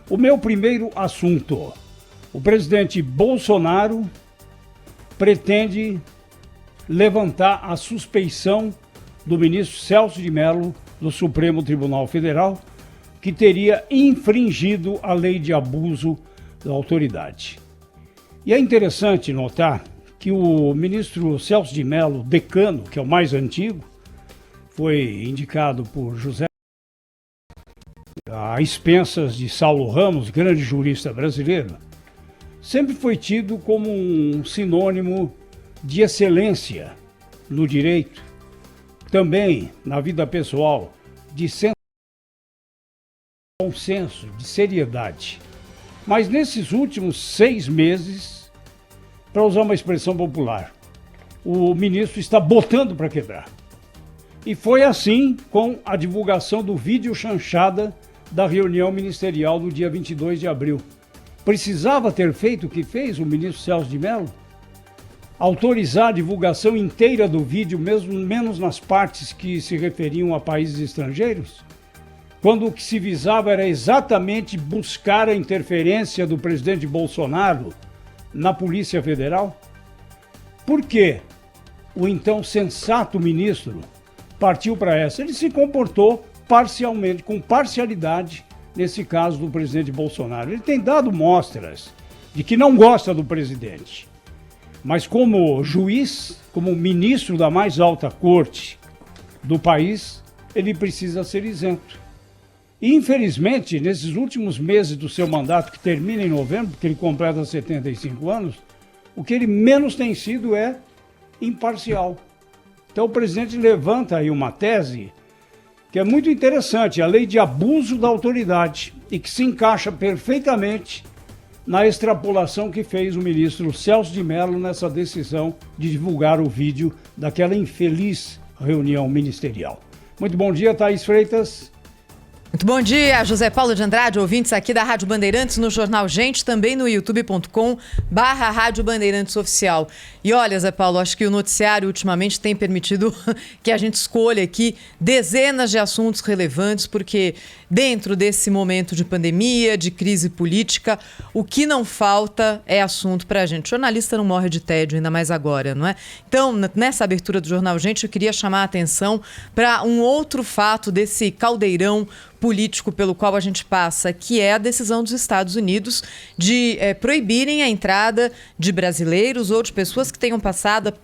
O meu primeiro assunto: o presidente Bolsonaro pretende levantar a suspeição do ministro Celso de Mello do Supremo Tribunal Federal, que teria infringido a lei de abuso da autoridade. E é interessante notar que o ministro Celso de Mello, decano, que é o mais antigo, foi indicado por José a expensas de Saulo Ramos, grande jurista brasileiro, sempre foi tido como um sinônimo de excelência no direito, também na vida pessoal, de bom senso, de seriedade. Mas nesses últimos 6 meses, para usar uma expressão popular, o ministro está botando para quebrar. E foi assim com a divulgação do vídeo chanchada da reunião ministerial do dia 22 de abril. Precisava ter feito o que fez o ministro Celso de Mello? Autorizar a divulgação inteira do vídeo, mesmo menos nas partes que se referiam a países estrangeiros? Quando o que se visava era exatamente buscar a interferência do presidente Bolsonaro na Polícia Federal? Por que o então sensato ministro partiu para essa? Ele se comportou parcialmente, com parcialidade, nesse caso do presidente Bolsonaro. Ele tem dado mostras de que não gosta do presidente, mas como juiz, como ministro da mais alta corte do país, ele precisa ser isento. E, infelizmente, nesses últimos meses do seu mandato, que termina em novembro, porque ele completa 75 anos, o que ele menos tem sido é imparcial. Então o presidente levanta aí uma tese que é muito interessante, a lei de abuso da autoridade, e que se encaixa perfeitamente na extrapolação que fez o ministro Celso de Mello nessa decisão de divulgar o vídeo daquela infeliz reunião ministerial. Muito bom dia, Thaís Freitas. Muito bom dia, José Paulo de Andrade, ouvintes aqui da Rádio Bandeirantes, no Jornal Gente, também no youtube.com/Rádio Bandeirantes Oficial. E olha, Zé Paulo, acho que o noticiário ultimamente tem permitido que a gente escolha aqui dezenas de assuntos relevantes, porque dentro desse momento de pandemia, de crise política, o que não falta é assunto pra gente. O jornalista não morre de tédio, ainda mais agora, não é? Então, nessa abertura do Jornal Gente, eu queria chamar a atenção para um outro fato desse caldeirão político pelo qual a gente passa, que é a decisão dos Estados Unidos de proibirem a entrada de brasileiros ou de pessoas que tenham passado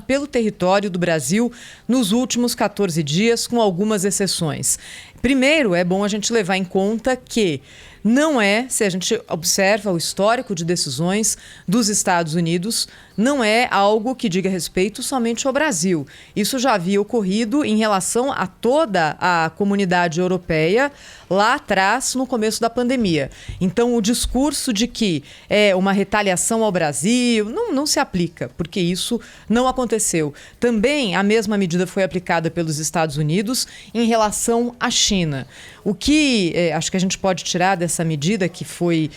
pelo território do Brasil nos últimos 14 dias, com algumas exceções. Primeiro, é bom a gente levar em conta que não é, se a gente observa o histórico de decisões dos Estados Unidos, não é algo que diga respeito somente ao Brasil. Isso já havia ocorrido em relação a toda a comunidade europeia lá atrás, no começo da pandemia. Então, o discurso de que é uma retaliação ao Brasil não se aplica, porque isso não aconteceu. Também a mesma medida foi aplicada pelos Estados Unidos em relação à China. O que acho que a gente pode tirar dessa medida, que foi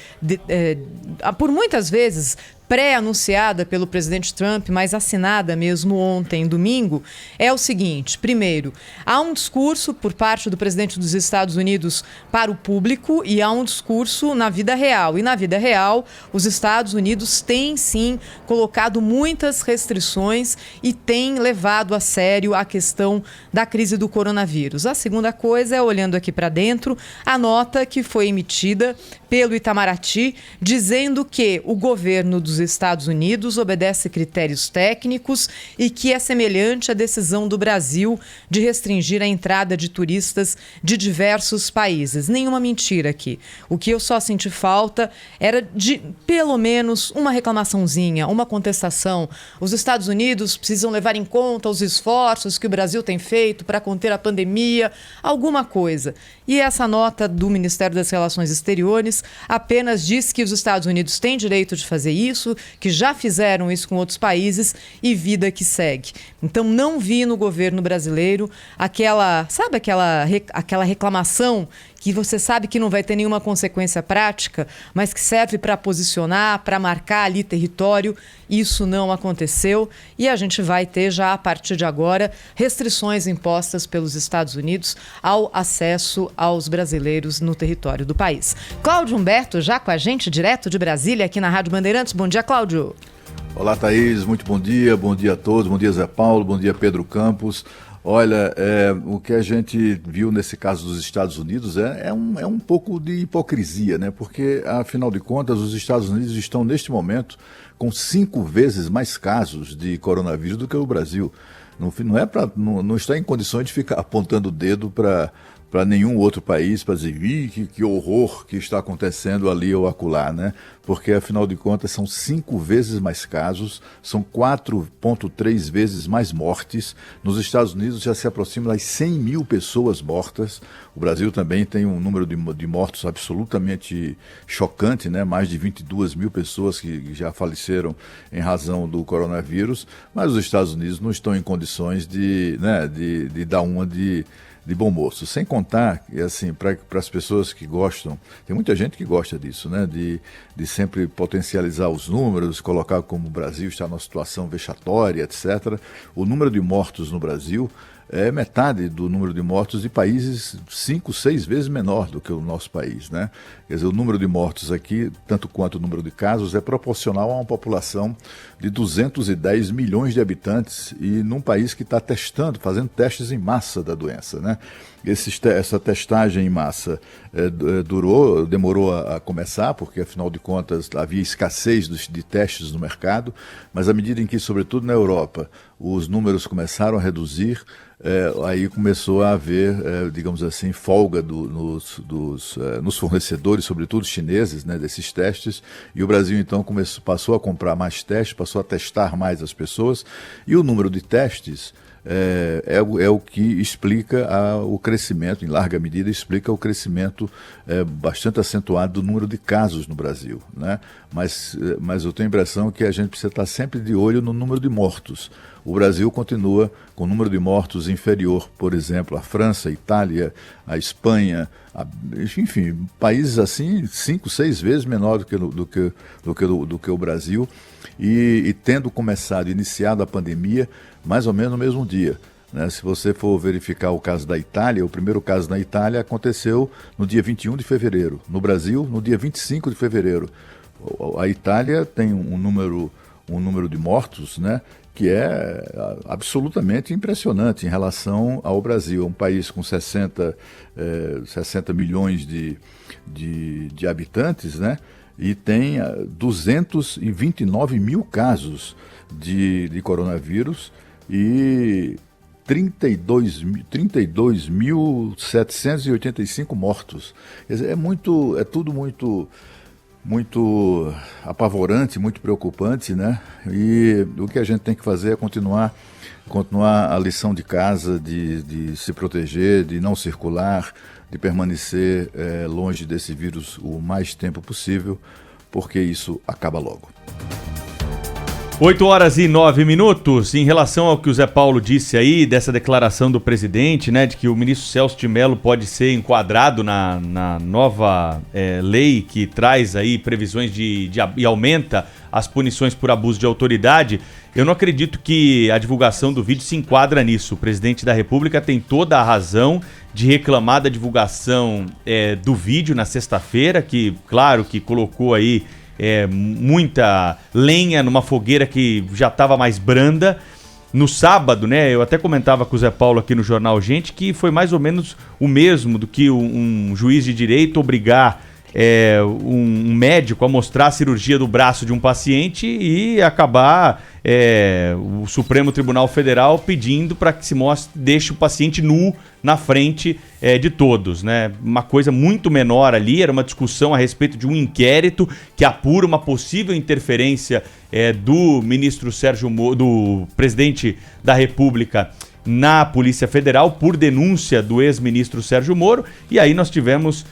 por muitas vezes pré-anunciada pelo presidente Trump, mas assinada mesmo ontem, domingo, é o seguinte: primeiro, há um discurso por parte do presidente dos Estados Unidos para o público e há um discurso na vida real. E na vida real, os Estados Unidos têm sim colocado muitas restrições e têm levado a sério a questão da crise do coronavírus. A segunda coisa é, olhando aqui para dentro, a nota que foi emitida pelo Itamaraty, dizendo que o governo dos Estados Unidos obedece critérios técnicos e que é semelhante à decisão do Brasil de restringir a entrada de turistas de diversos países. Nenhuma mentira aqui. O que eu só senti falta era de, pelo menos, uma reclamaçãozinha, uma contestação. Os Estados Unidos precisam levar em conta os esforços que o Brasil tem feito para conter a pandemia, alguma coisa. E essa nota do Ministério das Relações Exteriores apenas diz que os Estados Unidos têm direito de fazer isso, que já fizeram isso com outros países e vida que segue. Então não vi no governo brasileiro aquela reclamação que você sabe que não vai ter nenhuma consequência prática, mas que serve para posicionar, para marcar ali território. Isso não aconteceu e a gente vai ter já, a partir de agora, restrições impostas pelos Estados Unidos ao acesso aos brasileiros no território do país. Cláudio Humberto já com a gente, direto de Brasília, aqui na Rádio Bandeirantes. Bom dia, Cláudio. Olá, Thaís, muito bom dia a todos, bom dia Zé Paulo, bom dia Pedro Campos. Olha, o que a gente viu nesse caso dos Estados Unidos é um pouco de hipocrisia, né? Porque, afinal de contas, os Estados Unidos estão, neste momento, com 5 vezes mais casos de coronavírus do que o Brasil. Não está em condições de ficar apontando o dedo para nenhum outro país, para dizer que horror que está acontecendo ali ou acolá, né? Porque, afinal de contas, são 5 vezes mais casos, são 4,3 vezes mais mortes. Nos Estados Unidos já se aproxima das 100 mil pessoas mortas. O Brasil também tem um número de mortos absolutamente chocante, né? Mais de 22 mil pessoas que já faleceram em razão do coronavírus. Mas os Estados Unidos não estão em condições de dar uma de bom moço. Sem contar, assim, para as pessoas que gostam, tem muita gente que gosta disso, né? De sempre potencializar os números, colocar como o Brasil está numa situação vexatória, etc. O número de mortos no Brasil é metade do número de mortos de países 5, 6 vezes menor do que o nosso país, né? Quer dizer, o número de mortos aqui, tanto quanto o número de casos, é proporcional a uma população de 210 milhões de habitantes e num país que está fazendo testes em massa da doença, né? Essa testagem em massa demorou a começar, porque afinal de contas havia escassez de testes no mercado, mas à medida em que, sobretudo na Europa, os números começaram a reduzir, aí começou a haver, digamos assim, folga nos fornecedores, sobretudo chineses, né, desses testes, e o Brasil então passou a comprar mais testes, passou a testar mais as pessoas, e o número de testes é o que explica o crescimento, em larga medida, explica o crescimento bastante acentuado do número de casos no Brasil, né? Mas eu tenho a impressão que a gente precisa estar sempre de olho no número de mortos. O Brasil continua com o número de mortos inferior, por exemplo, à França, à Itália, à Espanha, enfim, países assim 5, 6 vezes menor do que o Brasil, e tendo iniciado a pandemia mais ou menos no mesmo dia, né? Se você for verificar o caso da Itália, o primeiro caso na Itália aconteceu no dia 21 de fevereiro, no Brasil no dia 25 de fevereiro. A Itália tem um número de mortos, né, que é absolutamente impressionante em relação ao Brasil. É um país com 60 milhões de habitantes, né, e tem 229 mil casos de coronavírus e 32.785 mortos. Quer dizer, é tudo muito apavorante, muito preocupante, né? E o que a gente tem que fazer é continuar a lição de casa, de se proteger, de não circular, de permanecer longe desse vírus o mais tempo possível, porque isso acaba logo. 8h09. Em relação ao que o Zé Paulo disse aí, dessa declaração do presidente, né, de que o ministro Celso de Mello pode ser enquadrado na nova lei que traz aí previsões e aumenta as punições por abuso de autoridade, eu não acredito que a divulgação do vídeo se enquadra nisso. O presidente da República tem toda a razão de reclamar da divulgação do vídeo na sexta-feira, que, claro, que colocou aí muita lenha numa fogueira que já estava mais branda. No sábado, né, eu até comentava com o Zé Paulo aqui no Jornal Gente que foi mais ou menos o mesmo do que um juiz de direito obrigar um médico a mostrar a cirurgia do braço de um paciente e acabar o Supremo Tribunal Federal pedindo para que se deixe o paciente nu na frente de todos, né? Uma coisa muito menor ali, era uma discussão a respeito de um inquérito que apura uma possível interferência do ministro do presidente da República na Polícia Federal por denúncia do ex-ministro Sérgio Moro, e aí nós tivemos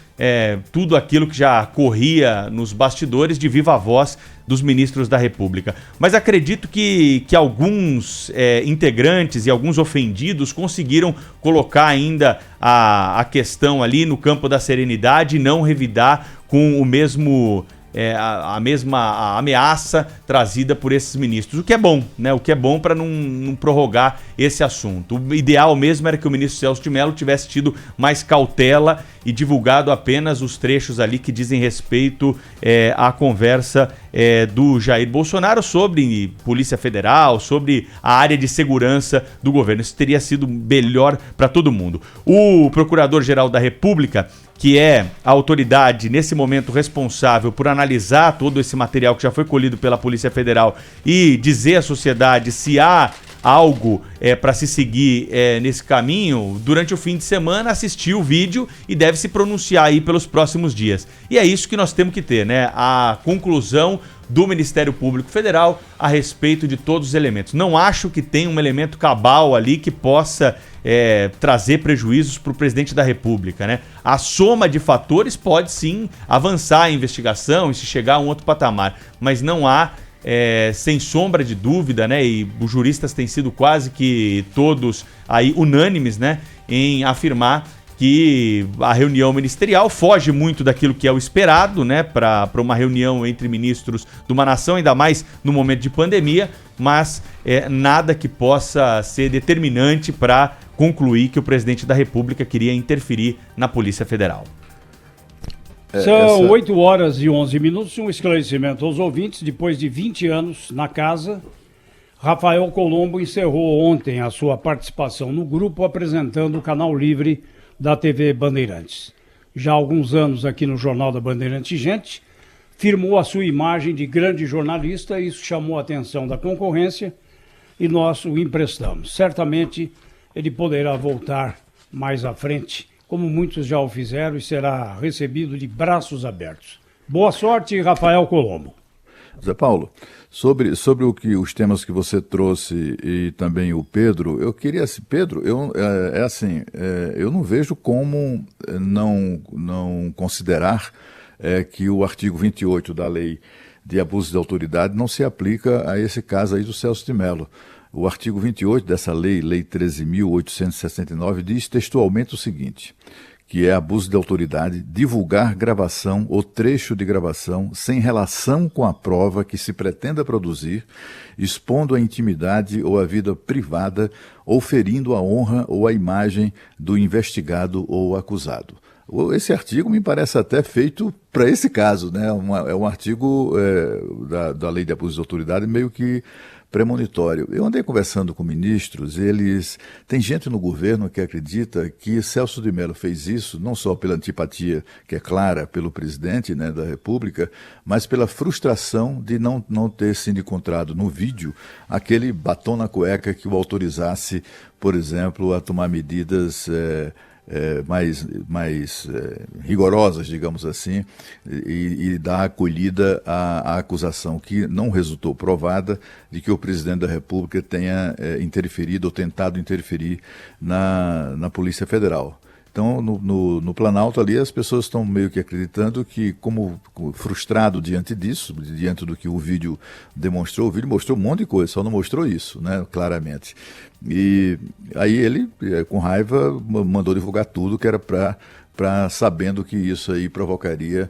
tudo aquilo que já corria nos bastidores de viva voz dos ministros da República. Mas acredito que alguns integrantes e alguns ofendidos conseguiram colocar ainda a questão ali no campo da serenidade e não revidar com o mesmo... a mesma ameaça trazida por esses ministros, o que é bom, né? O que é bom para não prorrogar esse assunto. O ideal mesmo era que o ministro Celso de Mello tivesse tido mais cautela e divulgado apenas os trechos ali que dizem respeito à conversa do Jair Bolsonaro sobre Polícia Federal, sobre a área de segurança do governo. Isso teria sido melhor para todo mundo. O Procurador-Geral da República, que é a autoridade, nesse momento, responsável por analisar todo esse material que já foi colhido pela Polícia Federal e dizer à sociedade se há algo para se seguir nesse caminho, durante o fim de semana assistiu o vídeo e deve se pronunciar aí pelos próximos dias. E é isso que nós temos que ter, né? A conclusão do Ministério Público Federal a respeito de todos os elementos. Não acho que tenha um elemento cabal ali que possa trazer prejuízos para o presidente da República, né? A soma de fatores pode sim avançar a investigação e se chegar a um outro patamar, mas não há, sem sombra de dúvida, né? E os juristas têm sido quase que todos aí unânimes, né? Em afirmar que a reunião ministerial foge muito daquilo que é o esperado, né, para uma reunião entre ministros de uma nação, ainda mais no momento de pandemia, mas nada que possa ser determinante para concluir que o presidente da República queria interferir na Polícia Federal. São 8 horas e 11 minutos, um esclarecimento aos ouvintes. Depois de 20 anos na casa, Rafael Colombo encerrou ontem a sua participação no grupo apresentando o Canal Livre da TV Bandeirantes. Já há alguns anos aqui no Jornal da Bandeirantes Gente, firmou a sua imagem de grande jornalista, isso chamou a atenção da concorrência e nós o emprestamos. Certamente ele poderá voltar mais à frente, como muitos já o fizeram, e será recebido de braços abertos. Boa sorte, Rafael Colombo. Zé Paulo, sobre os temas que você trouxe e também o Pedro, eu queria... Pedro, eu não vejo como não considerar que o artigo 28 da Lei de Abuso de Autoridade não se aplica a esse caso aí do Celso de Mello. O artigo 28 dessa lei, Lei 13.869, diz textualmente o seguinte, que é abuso de autoridade, divulgar gravação ou trecho de gravação sem relação com a prova que se pretenda produzir, expondo a intimidade ou a vida privada ou ferindo a honra ou a imagem do investigado ou acusado. Esse artigo me parece até feito para esse caso, né? É um artigo da Lei de Abuso de Autoridade meio que premonitório. Eu andei conversando com ministros, tem gente no governo que acredita que Celso de Mello fez isso, não só pela antipatia que é clara pelo presidente, né, da República, mas pela frustração de não ter sido encontrado no vídeo aquele batom na cueca que o autorizasse, por exemplo, a tomar medidas mais rigorosas, digamos assim, e dar acolhida à acusação que não resultou provada de que o presidente da República tenha interferido ou tentado interferir na Polícia Federal. Então, no Planalto ali, as pessoas estão meio que acreditando que, como frustrado diante disso, diante do que o vídeo demonstrou, o vídeo mostrou um monte de coisa, só não mostrou isso, né, claramente. E aí ele, com raiva, mandou divulgar tudo que era sabendo que isso aí provocaria,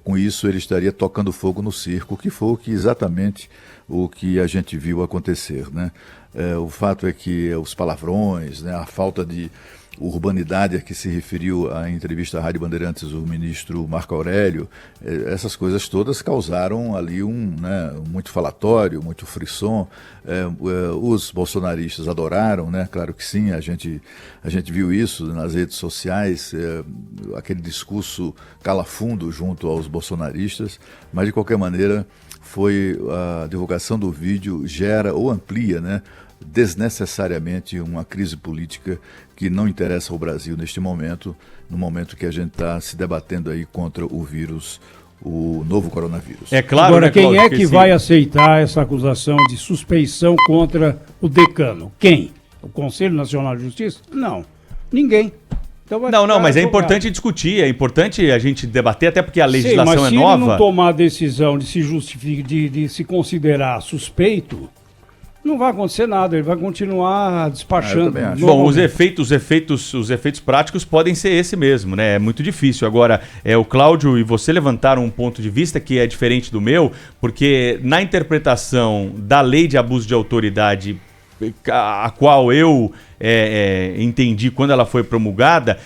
com isso ele estaria tocando fogo no circo, que foi exatamente o que a gente viu acontecer, né? O fato é que os palavrões, né, a falta de urbanidade a que se referiu à entrevista à Rádio Bandeirantes o ministro Marco Aurélio, essas coisas todas causaram ali muito falatório, muito frisson. Os bolsonaristas adoraram, né? Claro que sim, a gente viu isso nas redes sociais, aquele discurso calafundo junto aos bolsonaristas, mas de qualquer maneira a divulgação do vídeo gera ou amplia, né, desnecessariamente uma crise política que não interessa ao Brasil neste momento, no momento que a gente está se debatendo aí contra o vírus, o novo coronavírus. É claro. Agora, né, quem Cláudio, é que vai aceitar essa acusação de suspeição contra o decano? Quem? O Conselho Nacional de Justiça? Não, ninguém. Então vai Não, ficar mas é jogado. importante discutir, é importante a gente debater, até porque a legislação mas é se nova. ele não tomar a decisão de se justificar, de se considerar suspeito, não vai acontecer nada, ele vai continuar despachando. também acho. Bom, os efeitos práticos podem ser esse mesmo, né? É muito difícil. Agora, o Cláudio e você levantaram um ponto de vista que é diferente do meu, porque na interpretação da lei de abuso de autoridade, a qual eu entendi quando ela foi promulgada,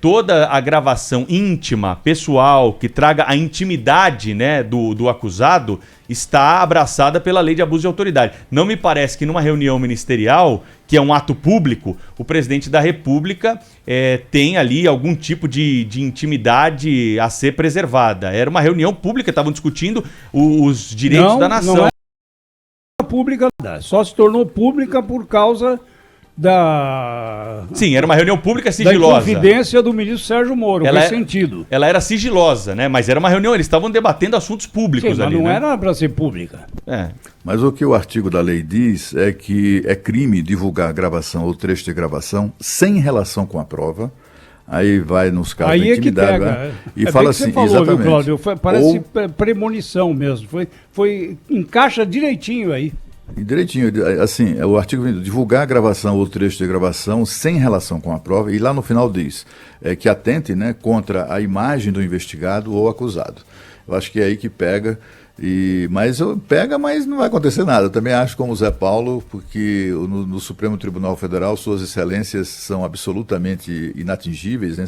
toda a gravação íntima, pessoal, que traga a intimidade, né, do acusado, está abraçada pela lei de abuso de autoridade. Não me parece que numa reunião ministerial, que é um ato público, o presidente da República tem ali algum tipo de intimidade a ser preservada. Era uma reunião pública, estavam discutindo os direitos da nação. Não é pública, só se tornou pública por causa da... Sim, era uma reunião pública da sigilosa. inconfidência do ministro Sérgio Moro, faz sentido. Ela era sigilosa, né? Mas era uma reunião, eles estavam debatendo assuntos públicos. Sim, ali, mas não né? era para ser pública. Mas o que o artigo da lei diz é que é crime divulgar gravação ou trecho de gravação sem relação com a prova. Aí vai nos casos Aí da é que intimidade, pega. né? E É fala bem que assim, você falou, exatamente. viu, Cláudio? Parece Ou- premonição mesmo. Encaixa direitinho aí. E direitinho, assim, o artigo 20, divulgar a gravação ou trecho de gravação sem relação com a prova, e lá no final diz que atente, né, contra a imagem do investigado ou acusado. Eu acho que é aí que pega, mas não vai acontecer nada. Eu também acho como o Zé Paulo, porque no Supremo Tribunal Federal suas excelências são absolutamente inatingíveis, né,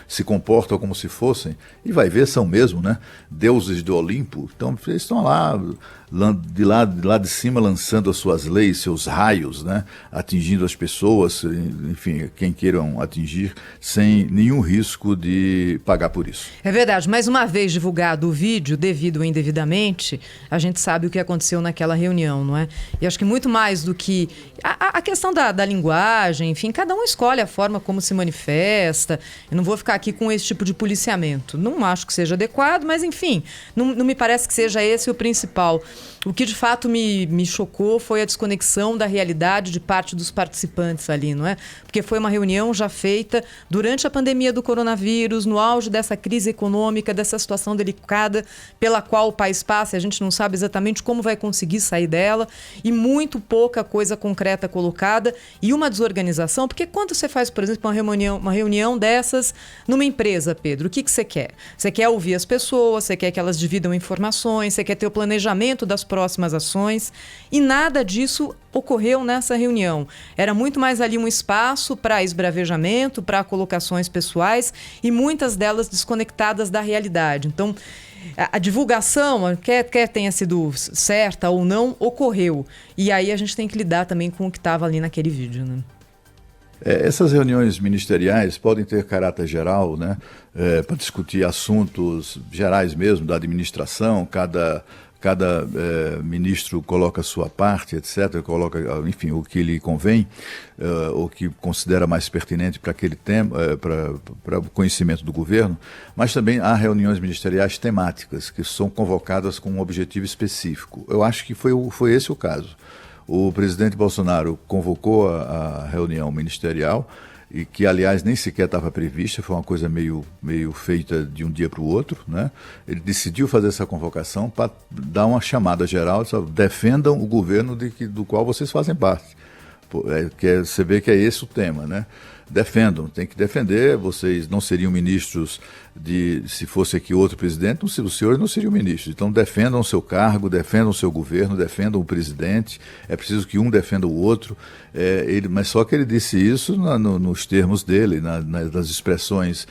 se comportam como se fossem, e vai ver, são mesmo, né, deuses do Olimpo. Então eles estão lá de lá de cima lançando as suas leis, seus raios, né, atingindo as pessoas, enfim, quem queiram atingir, sem nenhum risco de pagar por isso. É verdade. Mais uma vez divulgado o vídeo, devido ou indevidamente, a gente sabe o que aconteceu naquela reunião, não é? E acho que muito mais do que a questão da linguagem, enfim, cada um escolhe a forma como se manifesta. Eu não vou ficar aqui com esse tipo de policiamento. Não acho que seja adequado, mas enfim, não me parece que seja esse o principal. O que de fato me chocou foi a desconexão da realidade de parte dos participantes ali, não é? Porque foi uma reunião já feita durante a pandemia do coronavírus, no auge dessa crise econômica, dessa situação delicada pela qual o país passa, e a gente não sabe exatamente como vai conseguir sair dela, e muito pouca coisa concreta colocada, e uma desorganização, porque quando você faz, por exemplo, uma reunião dessas numa empresa, Pedro, o que você quer? Você quer ouvir as pessoas, você quer que elas dividam informações, você quer ter o planejamento das próximas ações, e nada disso ocorreu nessa reunião. Era muito mais ali um espaço para esbravejamento, para colocações pessoais, e muitas delas desconectadas da realidade. Então, a divulgação, quer tenha sido certa ou não, ocorreu. E aí a gente tem que lidar também com o que estava ali naquele vídeo, né? Essas reuniões ministeriais podem ter caráter geral, né, para discutir assuntos gerais mesmo da administração, cada ministro coloca a sua parte, etc., coloca, enfim, o que lhe convém, o que considera mais pertinente para aquele tema, para o conhecimento do governo, mas também há reuniões ministeriais temáticas, que são convocadas com um objetivo específico. Eu acho que foi esse o caso. O presidente Bolsonaro convocou a reunião ministerial, e que, aliás, nem sequer estava prevista, foi uma coisa meio feita de um dia para o outro, né? Ele decidiu fazer essa convocação para dar uma chamada geral, defendam o governo do qual vocês fazem parte. Você vê que é esse o tema, né? Defendam, tem que defender, vocês não seriam ministros se fosse aqui outro presidente, os senhores não seriam ministros. Então defendam o seu cargo, defendam o seu governo, defendam o presidente, é preciso que um defenda o outro, mas só que ele disse isso nos termos dele, nas expressões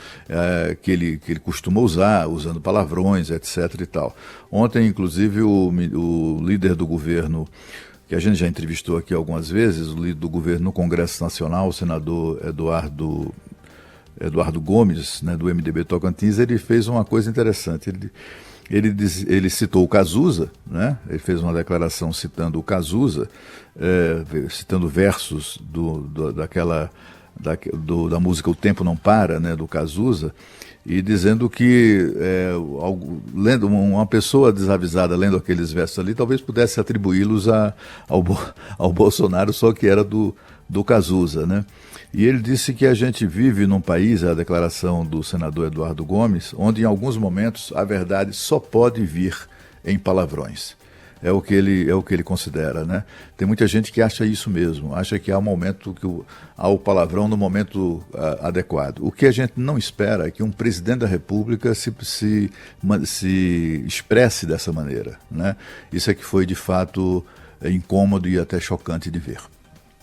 que ele costuma usar, usando palavrões, etc. e tal. Ontem, inclusive, o líder do governo, que a gente já entrevistou aqui algumas vezes, o líder do governo no Congresso Nacional, o senador Eduardo Gomes, né, do MDB Tocantins, ele fez uma coisa interessante. Ele citou o Cazuza, né? Ele fez uma declaração citando o Cazuza, citando versos da música O Tempo Não Para, né, do Cazuza, e dizendo que lendo uma pessoa desavisada lendo aqueles versos ali talvez pudesse atribuí-los ao Bolsonaro, só que era do do Cazuza, né? E ele disse que a gente vive num país, a declaração do senador Eduardo Gomes, onde em alguns momentos a verdade só pode vir em palavrões. É o que ele considera, né? Tem muita gente que acha isso mesmo, acha que há um momento há o palavrão no momento adequado. O que a gente não espera é que um presidente da República se expresse dessa maneira, né? Isso é que foi de fato incômodo e até chocante de ver.